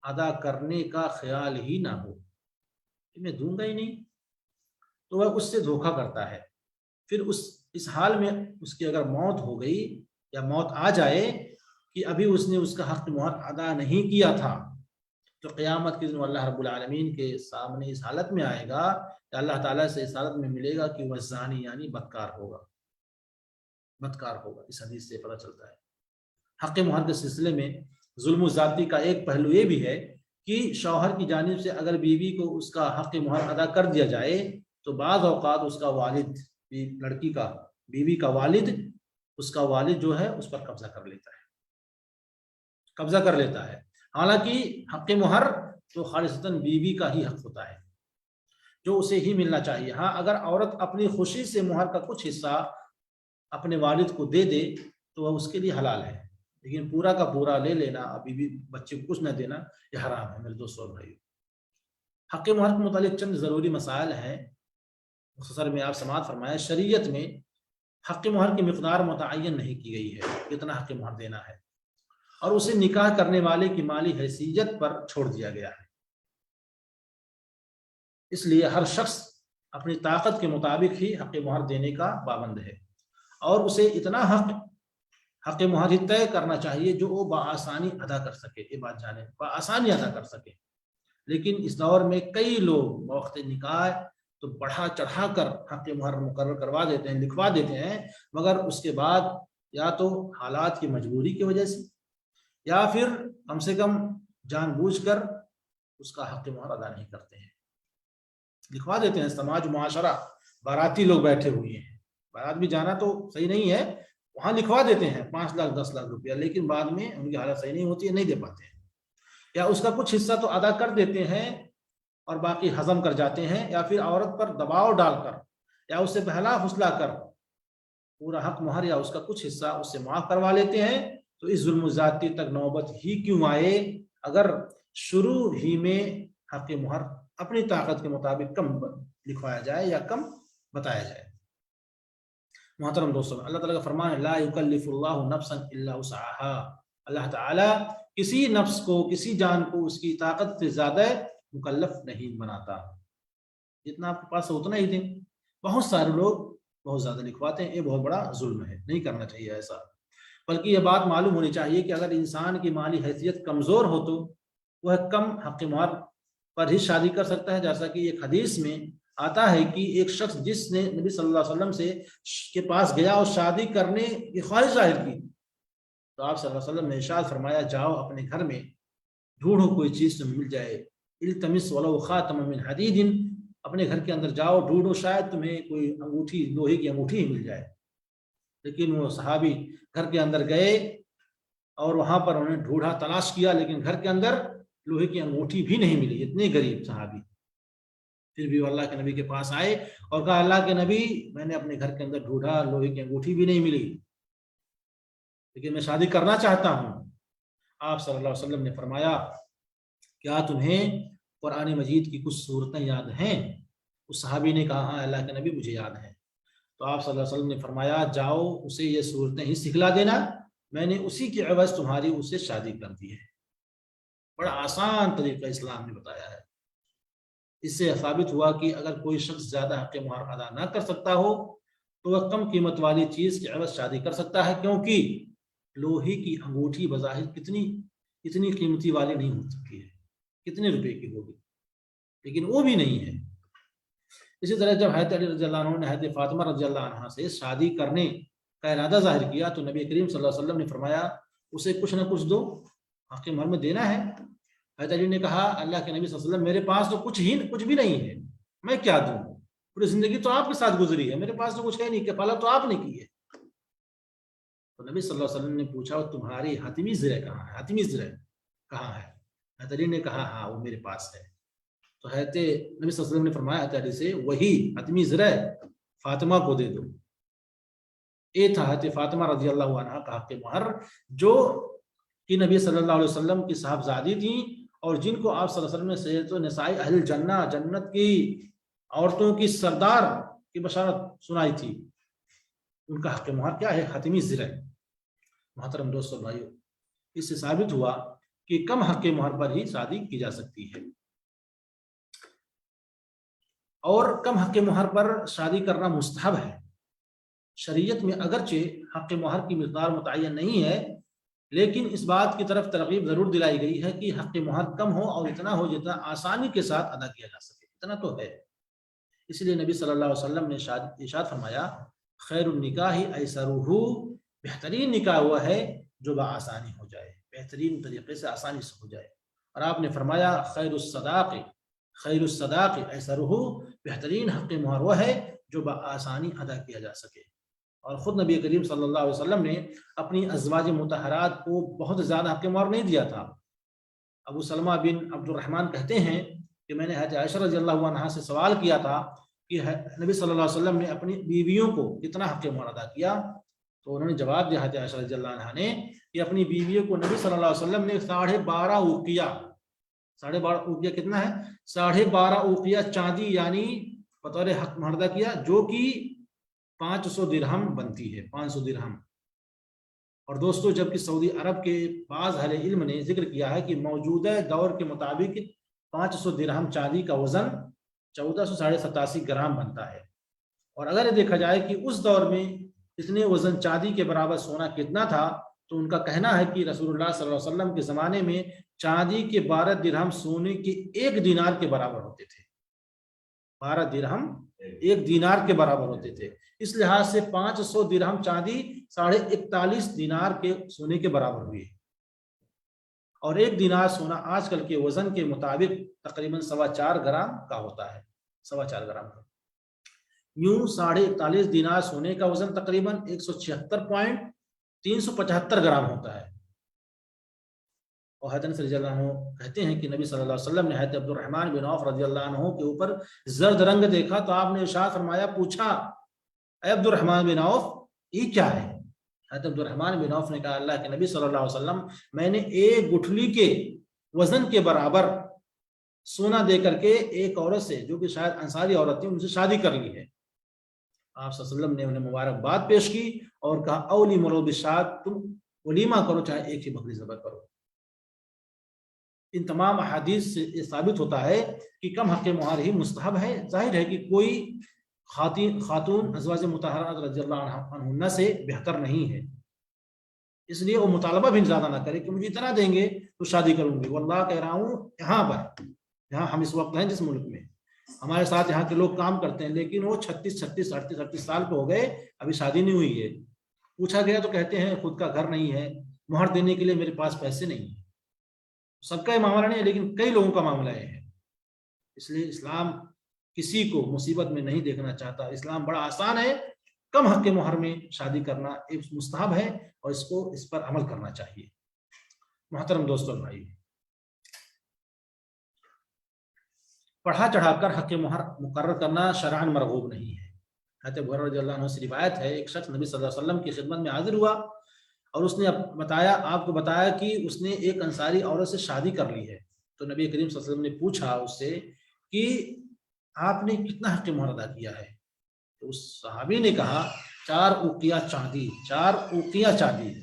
ادا کرنے کا خیال ہی نہ ہو کہ میں دوں گا ہی نہیں، تو وہ اس سے دھوکہ کرتا ہے، پھر اس حال میں اس کی اگر موت ہو گئی یا موت آ جائے کہ ابھی اس نے اس کا حق مہر ادا نہیں کیا تھا، تو قیامت کے دن اللہ رب العالمین کے سامنے اس حالت میں آئے گا کہ اللہ تعالیٰ سے اس حالت میں ملے گا کہ وہ زانی یعنی بدکار ہوگا، بدکار ہوگا۔ اس حدیث سے پتہ چلتا ہے حق مہر کے سلسلے میں ظلم و زیادتی کا ایک پہلو یہ بھی ہے کہ شوہر کی جانب سے اگر بیوی کو اس کا حق مہر ادا کر دیا جائے تو بعض اوقات اس کا والد، لڑکی کا، بیوی کا والد، اس کا والد جو ہے اس پر قبضہ کر لیتا ہے، قبضہ کر لیتا ہے، حالانکہ حق مہر تو خالصتاً بیوی کا ہی حق ہوتا ہے جو اسے ہی ملنا چاہیے۔ ہاں اگر عورت اپنی خوشی سے مہر کا کچھ حصہ اپنے والد کو دے دے تو وہ اس کے لیے حلال ہے، لیکن پورا کا پورا لے لینا، بیوی بچے کو کچھ نہ دینا، یہ حرام ہے میرے دوستوں اور بھائیوں۔ حق مہر کے متعلق چند ضروری مسائل ہیں، مختصر میں آپ سماعت فرمائیں۔ شریعت میں حق مہر کی مقدار متعین نہیں کی گئی ہے، کتنا حق مہر دینا ہے، اور اسے نکاح کرنے والے کی مالی حیثیت پر چھوڑ دیا گیا ہے، اس لیے ہر شخص اپنی طاقت کے مطابق ہی حق مہر دینے کا پابند ہے، اور اسے اتنا حق مہر ہی طے کرنا چاہیے جو وہ بآسانی ادا کر سکے، یہ بات جانیں، بآسانی ادا کر سکے۔ لیکن اس دور میں کئی لوگ بوقت نکاح تو بڑھا چڑھا کر حق مہر مقرر کروا دیتے ہیں، لکھوا دیتے ہیں، مگر اس کے بعد یا تو حالات کی مجبوری کی وجہ سے یا پھر کم سے کم جان بوجھ کر اس کا حق مہر ادا نہیں کرتے ہیں، لکھوا دیتے ہیں۔ سماج معاشرہ، باراتی لوگ بیٹھے ہوئے ہیں، بارات بھی جانا تو صحیح نہیں ہے، وہاں لکھوا دیتے ہیں 5 لاکھ 10 لاکھ روپیہ، لیکن بعد میں ان کی حالت صحیح نہیں ہوتی ہے، نہیں دے پاتے ہیں، یا اس کا کچھ حصہ تو ادا کر دیتے ہیں اور باقی ہضم کر جاتے ہیں، یا پھر عورت پر دباؤ ڈال کر یا اس سے بہلا پھسلا کر پورا حق مہر یا اس کا کچھ حصہ اس سے معاف کروا لیتے ہیں۔ تو اس ظلم و زیادتی تک نوبت ہی کیوں آئے اگر شروع ہی میں حق مہر اپنی طاقت کے مطابق کم لکھوایا جائے یا کم بتایا جائے۔ محترم دوستوں، اللہ تعالیٰ کا فرمان ہے لا یکلف اللہ نفسا الا وسعها، اللہ تعالیٰ کسی نفس کو، کسی جان کو اس کی طاقت سے زیادہ مکلف نہیں بناتا، جتنا آپ کے پاس اتنا ہی دیں۔ بہت سارے لوگ بہت زیادہ لکھواتے ہیں، یہ بہت بڑا ظلم ہے، نہیں کرنا چاہیے ایسا، بلکہ یہ بات معلوم ہونی چاہیے کہ اگر انسان کی مالی حیثیت کمزور ہو تو وہ کم حق مہر پر ہی شادی کر سکتا ہے، جیسا کہ ایک حدیث میں آتا ہے کہ ایک شخص جس نے نبی صلی اللہ علیہ وسلم کے پاس گیا اور شادی کرنے کی خواہش ظاہر کی، تو آپ صلی اللہ علیہ وسلم نے ارشاد فرمایا جاؤ اپنے گھر میں ڈھونڈو کوئی چیز تمہیں مل جائے، التمس ولو خاتم من حدید، اپنے گھر کے اندر جاؤ ڈھونڈو، شاید تمہیں کوئی انگوٹھی، لوہے کی انگوٹھی ہی مل جائے۔ لیکن وہ صحابی گھر کے اندر گئے اور وہاں پر انہوں نے ڈھونڈا، تلاش کیا، لیکن گھر کے اندر لوہے کی انگوٹھی بھی نہیں ملی، اتنے غریب صحابی۔ پھر بھی وہ اللہ کے نبی کے پاس آئے اور کہا اللہ کے نبی میں نے اپنے گھر کے اندر ڈھونڈا، لوہے کی انگوٹھی بھی نہیں ملی، لیکن میں شادی کرنا چاہتا ہوں۔ آپ صلی اللہ علیہ وسلم نے فرمایا کیا تمہیں قرآن مجید کی کچھ صورتیں یاد ہیں؟ اس صحابی نے کہا ہاں اللہ کے نبی مجھے یاد ہیں۔ تو آپ صلی اللہ علیہ وسلم نے فرمایا جاؤ اسے یہ صورتیں ہی سکھلا دینا، میں نے اسی کی عوض تمہاری اسے شادی کر دی ہے۔ بڑا آسان طریقہ اسلام نے بتایا ہے۔ اس سے ثابت ہوا کہ اگر کوئی شخص زیادہ حق مہر ادا نہ کر سکتا ہو تو وہ کم قیمت والی چیز کی عوض شادی کر سکتا ہے، کیونکہ لوہے کی انگوٹھی بظاہر کتنی قیمتی والی نہیں ہو سکتی ہے، کتنے روپے کی ہوگی، لیکن وہ بھی نہیں ہے۔ اسی طرح جب حضرت علی رضی اللہ عنہ نے حضرت فاطمہ رضی اللہ عنہ سے شادی کرنے کا ارادہ ظاہر کیا تو نبی کریم صلی اللہ علیہ وسلم نے فرمایا اسے کچھ نہ کچھ دو، حق مہر میں دینا ہے۔ حضرت علی نے کہا اللہ کے نبی صلی اللہ علیہ وسلم میرے پاس تو کچھ بھی نہیں ہے، میں کیا دوں، پوری زندگی تو آپ کے ساتھ گزری ہے، میرے پاس تو کچھ ہے نہیں، کفالہ تو آپ نے کی ہے۔ تو نبی صلی اللہ علیہ وسلم نے پوچھا تمہاری حتمی زرع کہاں ہے؟ حتمی زرع کہاں ہے؟ حضرت علی نے کہا ہاں وہ میرے پاس ہے. تو حضرت نبی صلی اللہ علیہ وسلم نے فرمایا حضرت علی سے وہی حتمی زرع فاطمہ کو دے دو. یہ تھا حضرت فاطمہ رضی اللہ عنہا کا حق مہر جو کہ نبی صلی اللہ علیہ وسلم کی صاحبزادی تھیں اور جن کو آپ صلی اللہ علیہ وسلم نے سید النساء اہل جنہ جنت کی عورتوں کی سردار کی بشارت سنائی تھی. ان کا حق مہر کیا ہے؟ حتمی زرع. محترم دوستو بھائیو، اس سے ثابت ہوا کہ کم حق مہر پر ہی شادی کی جا سکتی ہے اور کم حق مہر پر شادی کرنا مستحب ہے. شریعت میں اگرچہ حق مہر کی مقدار متعین نہیں ہے لیکن اس بات کی طرف ترغیب ضرور دلائی گئی ہے کہ حق مہر کم ہو اور اتنا ہو جتنا آسانی کے ساتھ ادا کیا جا سکے. اتنا تو ہے. اس لیے نبی صلی اللہ علیہ وسلم نے ارشاد فرمایا خیر النکاح ایسرہ، بہترین نکاح ہوا ہے جو بآسانی ہو جائے، بہترین طریقے سے آسانی سے ہو جائے. اور آپ نے فرمایا خیر الصداق ایسرہ، بہترین حق مہر وہ ہے جو بآسانی ادا کیا جا سکے. اور خود نبی کریم صلی اللہ علیہ وسلم نے اپنی ازواج مطہرات کو بہت زیادہ حق مہر نہیں دیا تھا. ابو سلمہ بن عبد الرحمن کہتے ہیں کہ میں نے حضرت عائشہ رضی اللہ عنہا سے سوال کیا تھا کہ نبی صلی اللہ علیہ وسلم نے اپنی بیویوں کو کتنا حق مہر ادا کیا؟ تو انہوں نے جواب دیا حضرت عائشہ رضی اللہ عنہا نے کہ اپنی بیویوں کو نبی صلی اللہ علیہ وسلم نے 12.5 اوقیہ، 12.5 اوقیہ کتنا ہے؟ 12.5 اوقیہ چاندی یعنی بطور حق مہر ادا کیا، جو کہ 500 درہم بنتی ہے، 500 درہم. اور دوستو جبکہ سعودی عرب کے بعض اہل علم نے ذکر کیا ہے کہ موجودہ دور کے مطابق 500 درہم چاندی کا وزن 1487 گرام بنتا ہے. اور اگر یہ دیکھا جائے کہ اس دور میں اتنے وزن چاندی کے برابر سونا کتنا تھا تو ان کا کہنا ہے کہ رسول اللہ صلی اللہ علیہ وسلم کے زمانے میں چاندی کے 12 درہم سونے کے 1 دینار کے برابر ہوتے تھے. 12 درہم 1 دینار کے برابر ہوتے تھے. اس لحاظ سے 500 درہم چاندی 41.5 دینار کے سونے کے برابر ہوئی. اور 1 دینار سونا آج کل کے وزن کے مطابق تقریباً 4.25 گرام کا ہوتا ہے، 4.25 گرام کا. یوں 41.5 دینار سونے کا وزن تقریباً 176.375 گرام ہوتا ہے. اور حضرت انس رضی اللہ عنہ کہتے ہیں کہ نبی صلی اللہ علیہ وسلم نے حضرت عبد الرحمن بن عوف رضی اللہ عنہ کے اوپر زرد رنگ دیکھا تو آپ نے ارشاد فرمایا، پوچھا اے عبد الرحمن بن عوف یہ کیا ہے؟ حضرت عبد الرحمن بن عوف نے کہا اللہ کے نبی صلی اللہ علیہ وسلم میں نے 1 گٹھلی کے وزن کے برابر سونا دے کر کے ایک عورت سے جو کہ شاید انصاری عورت تھی ان سے شادی کر لی ہے. آپ صلی اللہ علیہ وسلم نے انہیں مبارکباد پیش کی اور کہا اولی مرو بالشات، تم ولیمہ کرو چاہے ایک ہی بکری ذبح کرو. ان تمام احادیث سے یہ ثابت ہوتا ہے کہ کم حق مہر ہی مستحب ہے. ظاہر ہے کہ کوئی خاتون ازواج مطہرات رضی اللہ عنہن سے بہتر نہیں ہے، اس لیے وہ مطالبہ بھی زیادہ نہ کرے کہ مجھے اتنا دیں گے تو شادی کروں گی. واللہ کہہ رہا ہوں یہاں ہم اس وقت ہیں جس ملک میں ہمارے ساتھ یہاں کے لوگ کام کرتے ہیں لیکن وہ 36 38 سال کے ہو گئے ابھی شادی نہیں ہوئی ہے. پوچھا گیا تو کہتے ہیں خود کا گھر نہیں ہے، مہر دینے کے لیے میرے پاس پیسے نہیں ہیں. سب کا یہ معاملہ نہیں ہے لیکن کئی لوگوں کا معاملہ یہ ہے. اس لیے اسلام کسی کو مصیبت میں نہیں دیکھنا چاہتا. اسلام بڑا آسان ہے. کم حق مہر میں شادی کرنا ایک مستحب ہے اور اس پر عمل کرنا چاہیے. محترم دوستوں بھائی، پڑھا چڑھا کر حق مہر مقرر کرنا شرعاً مرغوب نہیں ہے. حضرت ابو ہریرہ رضی اللہ عنہ سے روایت ہے ایک شخص نبی صلی اللہ علیہ وسلم کی خدمت میں حاضر ہوا اور اس نے آپ کو بتایا کہ اس نے ایک انصاری عورت سے شادی کر لی ہے. تو نبی کریم صلی اللہ علیہ وسلم نے پوچھا اس سے کہ آپ نے کتنا حق مہر ادا کیا ہے؟ تو اس صحابی نے کہا 4 اوقیہ چاندی. 4 اوقیہ چاندی.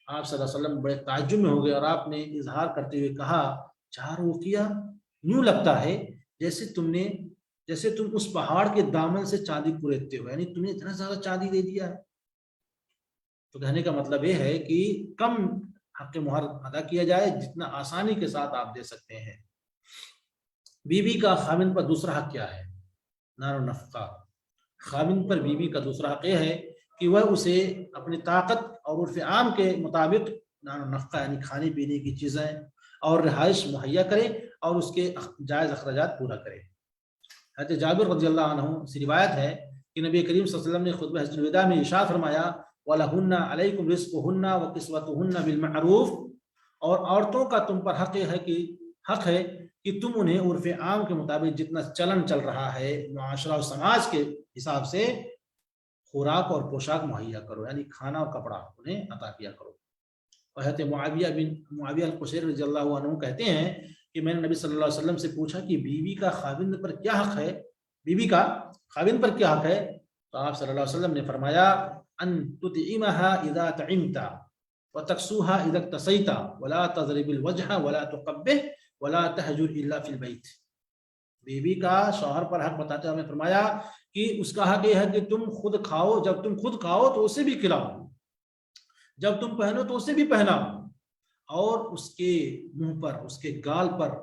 آپ صلی اللہ علیہ وسلم بڑے تعجب میں ہو گئے اور آپ نے اظہار کرتے ہوئے کہا 4 اوقیہ؟ یوں لگتا ہے جیسے تم اس پہاڑ کے دامن سے چاندی کوریدتے ہو، یعنی تم نے اتنا زیادہ چاندی دے دیا ہے. تو کہنے کا مطلب یہ ہے کہ کم حق مہر ادا کیا جائے جتنا آسانی کے ساتھ آپ دے سکتے ہیں. بیوی کا خاوند پر دوسرا حق کیا ہے؟ نان و نفقہ. خاوند پر بیوی کا دوسرا حق یہ ہے کہ وہ اسے اپنی طاقت اور عرف عام کے مطابق نان و نفقہ یعنی کھانے پینے کی چیزیں اور رہائش مہیا کرے اور اس کے جائز اخراجات پورا کرے. حضرت جابر رضی اللہ عنہ سے روایت ہے کہ نبی کریم صلی اللہ علیہ وسلم نے خطبہ حجۃ الوداع میں ارشاد فرمایا وَلَهُنَّ عَلَيْكُمْ رِزْقُهُنَّ وَكِسْوَتُهُنَّ بِالْمَعْرُوفِ. اور عورتوں کا تم پر حق ہے کہ تم انہیں عرف عام کے مطابق جتنا چلن چل رہا ہے معاشرہ اور سماج کے حساب سے خوراک اور پوشاک مہیا کرو، یعنی کھانا اور کپڑا انہیں عطا کیا کرو۔ حضرت معاویہ القشیری رضی اللہ عنہ کہتے ہیں کہ میں نے نبی صلی اللہ علیہ وسلم سے پوچھا کہ بیوی کا خاوند پر کیا حق ہے، بیوی کا خاوند پر کیا حق ہے؟ تو آپ صلی اللہ علیہ وسلم نے فرمایا ان تطعمها اذا طعمت وتكسوها اذا اكتسيت ولا تضرب الوجه ولا تقبح ولا تهجر الا في البيت۔ بیوی کا شوہر پر حق بتاتے ہوئے فرمایا کہ اس کا حق یہ ہے کہ تم خود کھاؤ، جب تم خود کھاؤ تو اسے بھی کھلاؤ، جب تم پہنو تو اسے بھی پہناؤ، اور اس کے منہ پر، اس کے گال پر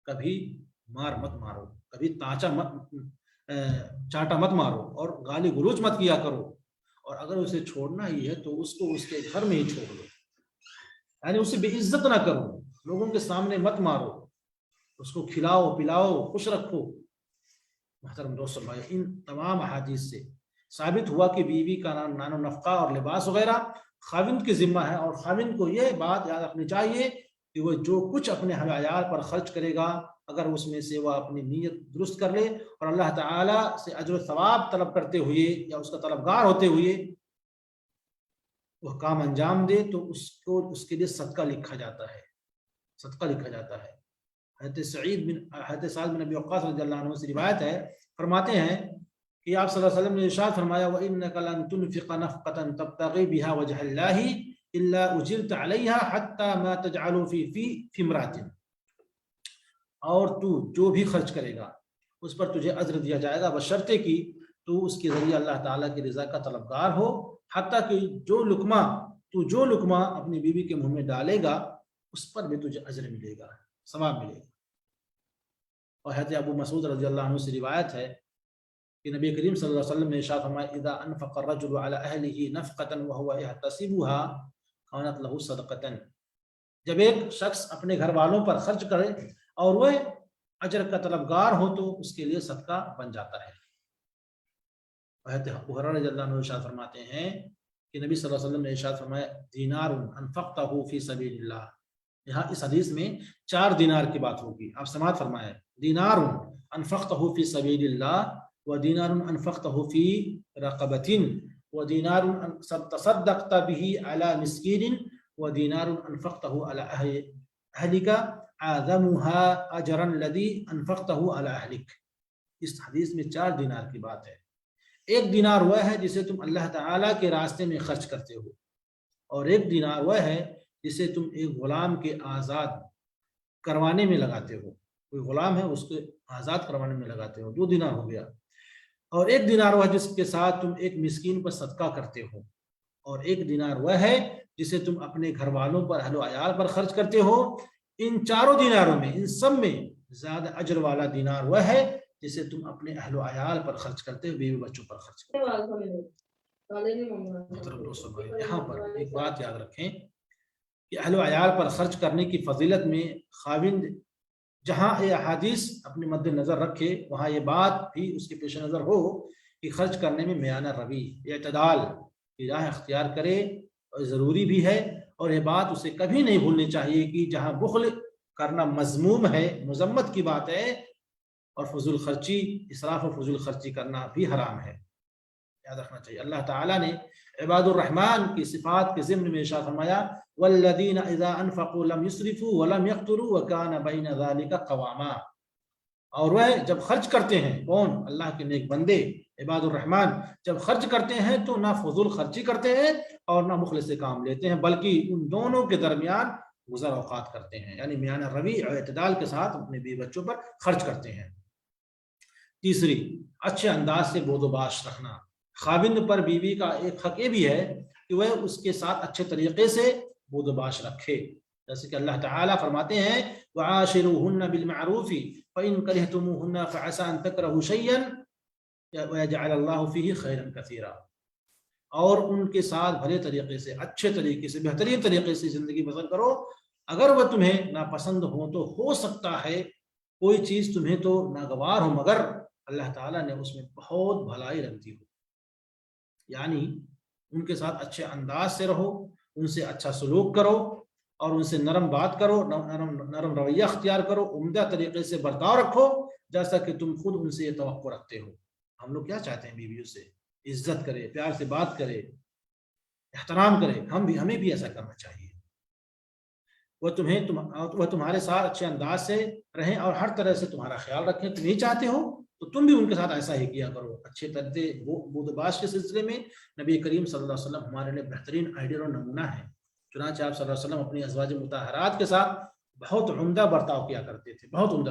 کبھی مار مت مارو، کبھی چاٹا مت مارو، اور گالی گلوچ مت کیا کرو، اور اگر اسے چھوڑنا ہی ہے تو اس کو اس کے گھر میں ہی چھوڑ دو، یعنی اسے بے عزت نہ کرو، لوگوں کے سامنے مت مارو، اس کو کھلاؤ پلاؤ، خوش رکھو۔ محترم دوستو بھائی، ان تمام احادیث سے ثابت ہوا کہ بیوی کا نان و نفقہ اور لباس وغیرہ خاوند کے ذمہ ہے، اور خاوند کو یہ بات یاد رکھنی چاہیے کہ وہ جو کچھ اپنے عیال پر خرچ کرے گا، اگر اس میں سے وہ اپنی نیت درست کر لے اور اللہ تعالیٰ سے اجر و ثواب طلب کرتے ہوئے یا اس کا طلبگار ہوتے ہوئے وہ کام انجام دے، تو اس کے لیے صدقہ لکھا جاتا ہے، صدقہ لکھا جاتا ہے۔ حضرت سعد بن ابی وقاص رضی اللہ عنہ سے روایت ہے، فرماتے ہیں کہ آپ صلی اللہ علیہ وسلم نے ارشاد فرمایا وَإِنَّكَ لَن تُنْفِقَ نَفْقَةً تَبْتَغِي بِهَا وَجْهَ اللَّهِ إِلَّا أُجِرْتَ عَلَيْهَا حَتَّى مَا تَجْعَلُ فِي امْرَأَةٍ، اور تو جو بھی خرچ کرے گا اس پر تجھے اجر دیا جائے گا، بشرطے کہ تو اس کے ذریعے اللہ تعالیٰ کی رضا کا طلبگار ہو، حتیٰ کہ جو لقمہ اپنی بیوی کے منہ میں ڈالے گا اس پر بھی تجھے اجر ملے گا، ثواب ملے گا۔ اور حضرت ابو مسعود رضی اللہ عنہ سے روایت ہے کہ نبی کریم صلی اللہ علیہ وسلم نے ارشاد فرمایا اذا انفق الرجل على اهله نفقة وهو يحتسبها كانت له صدقة، جب ایک شخص اپنے گھر والوں پر خرچ کرے اور وہ اجر کا طلبگار ہو تو اس کے لیے صدقہ بن جاتا ہے۔ حضرت ابو ہریرہ رضی اللہ عنہ ارشاد فرماتے ہیں کہ نبی صلی اللہ علیہ وسلم نے ارشاد فرمایا دینار انفقته في سبيل الله، یہاں اس حدیث میں 4 دینار کی بات ہوگی، آپ سماعت فرمائے دینار انفقته في سبيل الله، ودینار انفقته في رقبة، ودینار تصدقت به على مسکین، ودینار انفقته على اهلك اعظمها اجرا الذي انفقته على اهلك۔ اس حدیث میں 4 دینار کی بات ہے۔ ایک دینار وہ ہے جسے تم اللہ تعالیٰ کے راستے میں خرچ کرتے ہو، اور ایک دینار وہ ہے جسے تم ایک غلام کے آزاد کروانے میں لگاتے ہو، کوئی غلام ہے اس کو آزاد کروانے میں لگاتے ہو، 2 دینار ہو گیا۔ اور ایک دینار وہ ہے جس کے ساتھ تم ایک مسکین پر صدقہ کرتے ہو، اور ایک دینار وہ ہے جسے تم اپنے گھر والوں پر، اہل و عیال پر خرچ کرتے ہو۔ ان 4 دیناروں میں، ان سب میں زیادہ اجر والا دینار وہ ہے جسے تم اپنے اہل و عیال پر خرچ کرتے ہو، بیوی بچوں پر خرچ کرتے ہو۔ محترم دوستو بھائی، یہاں پر ایک بات یاد رکھیں کہ اہل و عیال پر خرچ کرنے کی فضیلت میں خاوند جہاں یہ احادیث اپنے مد نظر رکھے، وہاں یہ بات بھی اس کے پیش نظر ہو کہ خرچ کرنے میں میانہ روی، اعتدال کی راہ اختیار کرے، اور ضروری بھی ہے، اور یہ بات اسے کبھی نہیں بھولنی چاہیے کہ جہاں بخل کرنا مذموم ہے، مذمت کی بات ہے، اور فضول خرچی، اسراف و فضول خرچی کرنا بھی حرام ہے، یاد رکھنا چاہیے۔ اللہ تعالیٰ نے عباد الرحمن کی صفات کے ضمن میں ارشاد فرمایا والذین اذا انفقوا لم يسرفوا ولم يقتروا وكان بین ذلک قواما، اور وہ جب خرچ کرتے ہیں، کون؟ اللہ کے نیک بندے عباد الرحمن، جب خرچ کرتے ہیں تو نہ فضول خرچی کرتے ہیں اور نہ مخلص سے کام لیتے ہیں، بلکہ ان دونوں کے درمیان گزر اوقات کرتے ہیں، یعنی میانہ روی اور اعتدال کے ساتھ اپنے بیوی بچوں پر خرچ کرتے ہیں۔ تیسری، اچھے انداز سے بود و باش رکھنا۔ خاوند پر بیوی کا ایک حق یہ بھی ہے کہ وہ اس کے ساتھ اچھے طریقے سے بود و باش رکھے، جیسے کہ اللہ تعالیٰ فرماتے ہیں وَعَاشِرُوهُنَّ بِالْمَعْرُوفِ فَإِن كَرِهْتُمُوهُنَّ فَعَسَىٰ أَن تَكْرَهُوا شَيْئًا وَيَجْعَلَ اللَّهُ فِيهِ خَيْرًا كَثِيرًا، اور ان کے ساتھ بھلے طریقے سے، اچھے طریقے سے، بہترین طریقے سے زندگی بسر کرو۔ اگر وہ تمہیں ناپسند ہو سکتا ہے کوئی چیز تمہیں تو ناگوار ہو، مگر اللہ تعالیٰ نے اس میں بہت بھلائی رکھ دی ہو، یعنی ان کے ساتھ اچھے انداز سے رہو، ان سے اچھا سلوک کرو، اور ان سے نرم بات کرو، نرم رویہ اختیار کرو، عمدہ طریقے سے برتاؤ رکھو، جیسا کہ تم خود ان سے یہ توقع رکھتے ہو۔ ہم لوگ کیا چاہتے ہیں بیویوں سے؟ عزت کرے، پیار سے بات کرے، احترام کرے، ہمیں بھی ایسا کرنا چاہیے۔ وہ تمہارے ساتھ اچھے انداز سے رہیں اور ہر طرح سے تمہارا خیال رکھیں۔ تم یہ چاہتے ہو تو تم بھی ان کے ساتھ ایسا ہی کیا کرو۔ اچھے طرز بود و باش کے سلسلے میں نبی کریم صلی اللہ علیہ وسلم ہمارے لیے بہترین آئیڈیل اور نمونہ ہے۔ چنانچہ آپ صلی اللہ علیہ وسلم اپنی ازواج مطہرات کے ساتھ بہت عمدہ برتاؤ کیا کرتے تھے، بہت عمدہ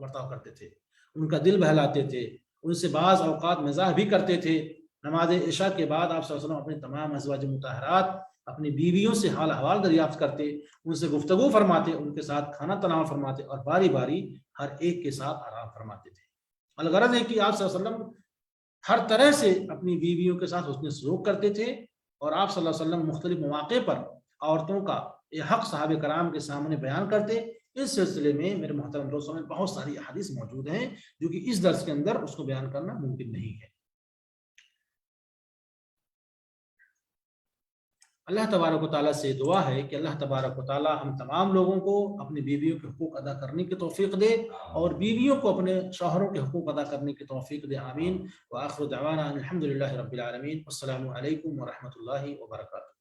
برتاؤ کرتے تھے، ان کا دل بہلاتے تھے، ان سے بعض اوقات مزاح بھی کرتے تھے۔ نماز عشاء کے بعد آپ صلی اللہ علیہ وسلم اپنے تمام ازواج مطہرات اپنی بیویوں سے حال احوال دریافت کرتے، ان سے گفتگو فرماتے، ان کے ساتھ کھانا تناول فرماتے اور باری باری ہر ایک کے ساتھ آرام فرماتے تھے۔ الغرض ہے کہ آپ صلی اللہ علیہ وسلم ہر طرح سے اپنی بیویوں کے ساتھ حسن سلوک کرتے تھے، اور آپ صلی اللہ علیہ وسلم مختلف مواقع پر عورتوں کا یہ حق صحابہ کرام کے سامنے بیان کرتے۔ اس سلسلے میں میرے محترم دوستوں میں بہت ساری احادیث موجود ہیں جو کہ اس درس کے اندر اس کو بیان کرنا ممکن نہیں ہے۔ اللہ تبارک و تعالیٰ سے دعا ہے کہ اللہ تبارک و تعالیٰ ہم تمام لوگوں کو اپنی بیویوں کے حقوق ادا کرنے کی توفیق دے، اور بیویوں کو اپنے شوہروں کے حقوق ادا کرنے کی توفیق دے، آمین۔ وآخر دعوانا الحمد للہ رب العالمین، السلام علیکم ورحمۃ اللہ وبرکاتہ۔